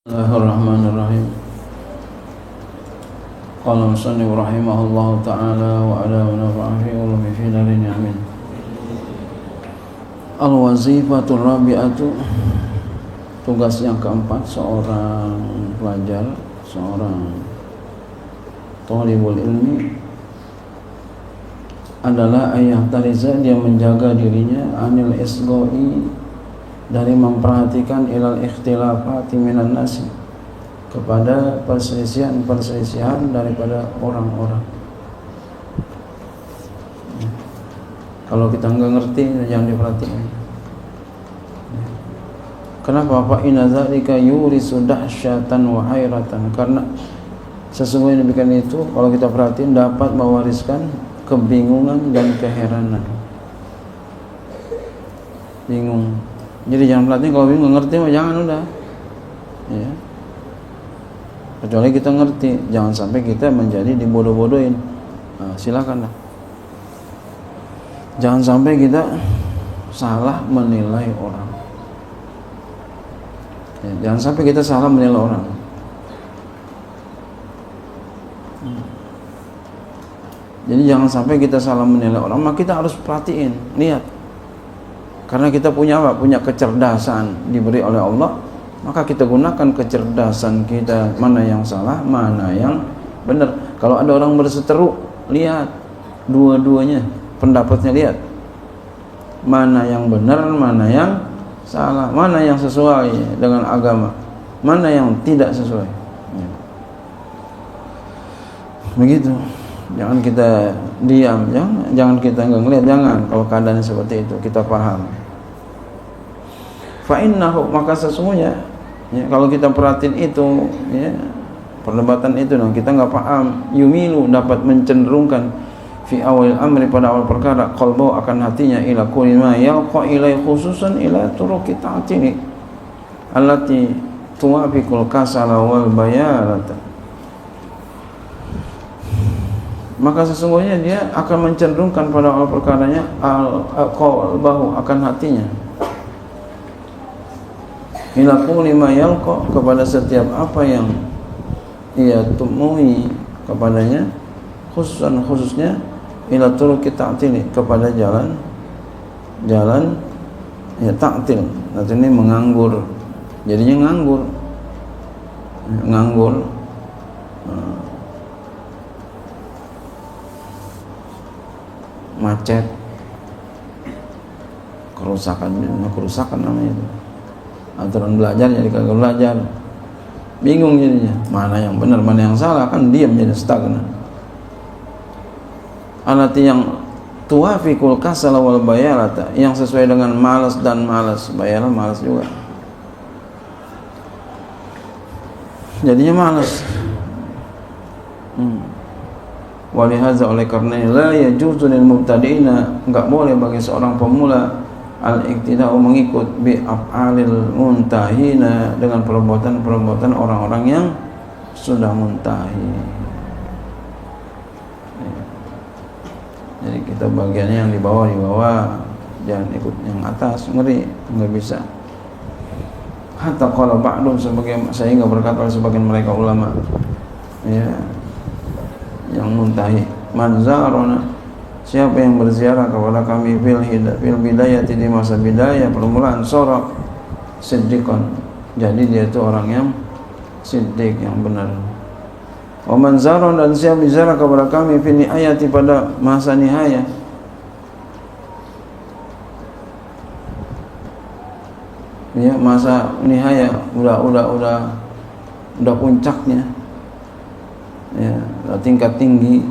Bismillahirrahmanirrahim. Qala musannif rahimahullahu ta'ala wa ala wa nafa'a fi ulumi fi darin amin. Al-wazifatul rabi'atu, tugas yang keempat seorang pelajar, seorang thalibul ilmi adalah ayah tariza, dia menjaga dirinya anil isgoi, dari memperhatikan ilal ikhtilafati minan nasi, kepada perselisihan daripada orang-orang. Kalau kita nggak ngerti, jangan diperhatikan. Kenapa? Fa inna dzalika yurisu dahsyatan wa hayratan, karena sesungguhnya demikian itu kalau kita perhatiin dapat mewariskan kebingungan dan keheranan. Bingung. Jadi jangan perhatiin, kalau bingung ngerti mah jangan, udah ya. Kecuali kita ngerti, jangan sampai kita menjadi dibodoh-bodohin. Nah, silakan lah. Jangan sampai kita salah menilai orang. Ya, jangan sampai kita salah menilai orang. Jadi jangan sampai kita salah menilai orang, maka kita harus perhatiin, lihat. Karena kita punya apa? Punya kecerdasan diberi oleh Allah, maka kita gunakan kecerdasan kita, mana yang salah, mana yang benar. Kalau ada orang berseteru, lihat dua-duanya pendapatnya, lihat mana yang benar, mana yang salah, mana yang sesuai dengan agama, mana yang tidak sesuai. Begitu. Jangan kita diam, jangan kita nggak ngelihat, jangan. Kalau keadaannya seperti itu, kita paham. Fa'innahu, maka sesungguhnya ya, kalau kita perhatiin itu ya, perdebatan itu dan kita nggak paham, yumilu, dapat mencenderungkan fi awal amri, pada awal perkara, qalbu, akan hatinya, ila kulli ma yalqa ilai, khususan ila turuqi ta'tili allati tuwafiqul kasala wal bayarata. Maka sesungguhnya dia akan mencenderungkan pada awal perkaranya qalbahu, akan hatinya, ila kulli ma yalqa, kepada setiap apa yang ia temui kepadanya, khususnya ila turuqi ta'tili, kepada jalan ya ta'til. Nanti ini menganggur, jadinya nganggur. Macet, kerusakan namanya itu. Aturan belajar jadi kagak belajar, bingung jadinya, mana yang benar, mana yang salah, kan diam jadi stagnan. Alati yang tuwafiqul kasala wal bayalata, yang sesuai dengan malas dan malas, bayalah malas juga, jadinya malas. Walihaza, oleh karena la yajuzu lil mubtadi'ina, enggak boleh bagi seorang pemula al-iktida'u, mengikut bi af'alil muntahina, dengan perbuatan-perbuatan orang-orang yang sudah muntahi. Jadi kita bagiannya yang di bawah, jangan ikut yang atas, ngeri, enggak bisa. Hatta qala ba'dum, sehingga berkata sebagian mereka ulama ya yang muntahi, man zarona, siapa yang berziarah kepada kami fil bidayati, di masa bidayah permulaan, sora siddiqan, jadi dia itu orang yang siddiq, yang benar. Wa man zarona, dan siapa berziarah kepada kami fil nihayati, pada masa nihayah, ya masa nihayah, udah puncaknya ya, tingkat tinggi,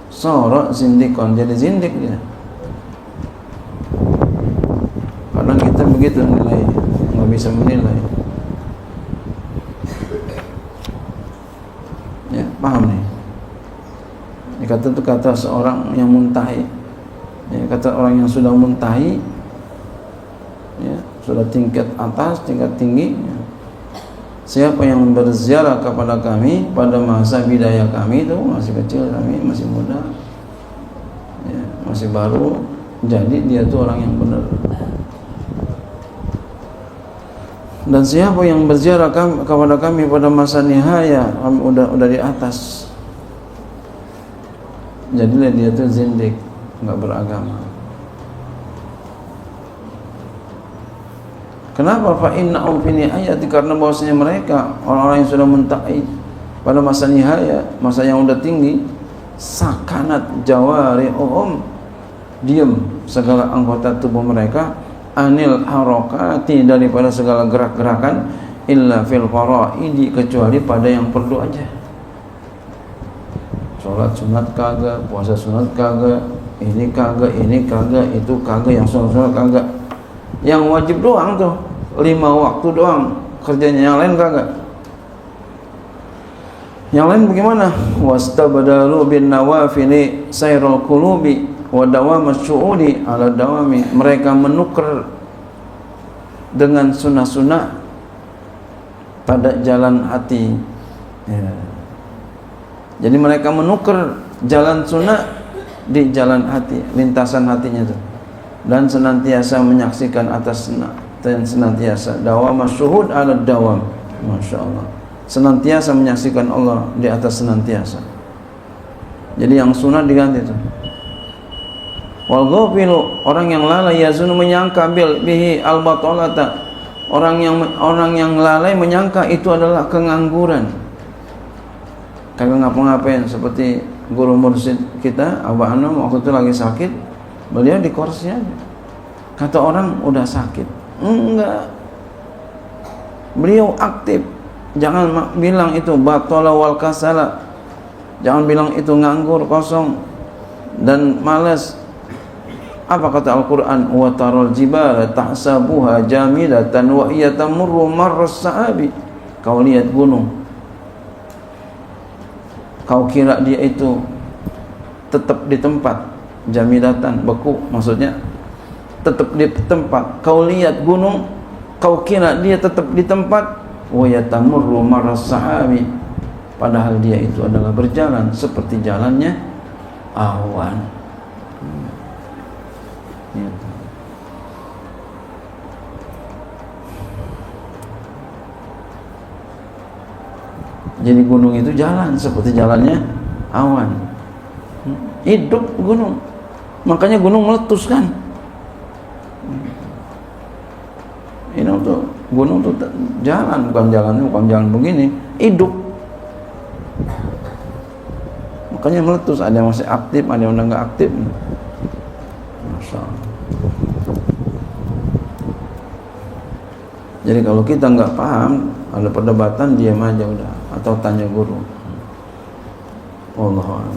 sora zindikon, jadi zindik dia. Kadang kita begitu nilai, nggak bisa menilai. Ya, paham nih? Dikata itu kata seorang yang muntahi, ya, kata orang yang sudah muntahi, ya, sudah tingkat atas, tingkat tinggi. Ya. Siapa yang berziarah kepada kami pada masa bidayah kami, itu masih kecil, kami masih muda ya, masih baru, jadi dia itu orang yang benar. Dan siapa yang berziarah kepada kami pada masa nihaya, kami udah di atas. Jadilah dia tuh zindik, enggak beragama. Kenapa? Fa innahum fi nihayati, karena bahwasanya mereka orang-orang yang sudah mentai pada masa nihaya, masa yang udah tinggi, sakanat jawari'uhum, diam segala anggota tubuh mereka, anil harokati, daripada segala gerak-gerakan, illa fil faraidi, kecuali pada yang perlu aja. Sholat sunat kagak, puasa sunat kagak, ini kagak, itu kagak, yang sunat kagak. Yang wajib doang tuh, 5 waktu doang kerjanya, yang lain kagak. Yang lain bagaimana? Wastabadalu bin nawafili sayrul qulubi wa dawam syu'udi ala dawami, mereka menukar dengan sunnah-sunnah pada jalan hati, ya. Jadi mereka menukar jalan sunnah di jalan hati, lintasan hatinya itu, dan senantiasa menyaksikan atas sunnah, dan senantiasa dawam syuhud ala dawam, masya Allah, senantiasa menyaksikan Allah di atas senantiasa. Jadi yang sunnah diganti itu. Wal ghafilu, orang yang lalai, yazunu, menyangka, bil bihi al batalata, orang yang lalai menyangka itu adalah kengangguran, kagak ngapa-ngapain. Seperti guru mursyid kita Abah Anam waktu itu lagi sakit, beliau di kursi aja. Kata orang udah sakit, enggak, beliau aktif. Jangan bilang itu batala wal kasala, jangan bilang itu nganggur, kosong dan malas. Apa kata Al-Quran? Wa taral jibala tahsabuha jamidatan wa hiya tamurru marras sahabi. Kau lihat gunung, kau kira dia itu tetap di tempat, jamidatan, beku, maksudnya tetap di tempat. Kau lihat gunung, kau kira dia tetap di tempat, wa hiya tamurru marras sahabi, padahal dia itu adalah berjalan seperti jalannya awan. Jadi gunung itu jalan seperti jalannya awan, hidup gunung, makanya gunung meletus kan. Ini tuh gunung tuh jalan, bukan jalan begini, hidup, makanya meletus. Ada yang masih aktif, ada yang udah nggak aktif. Masya Allah. Jadi kalau kita nggak paham, ada perdebatan, diam aja udah, atau tanya guru. Wallahu a'lam.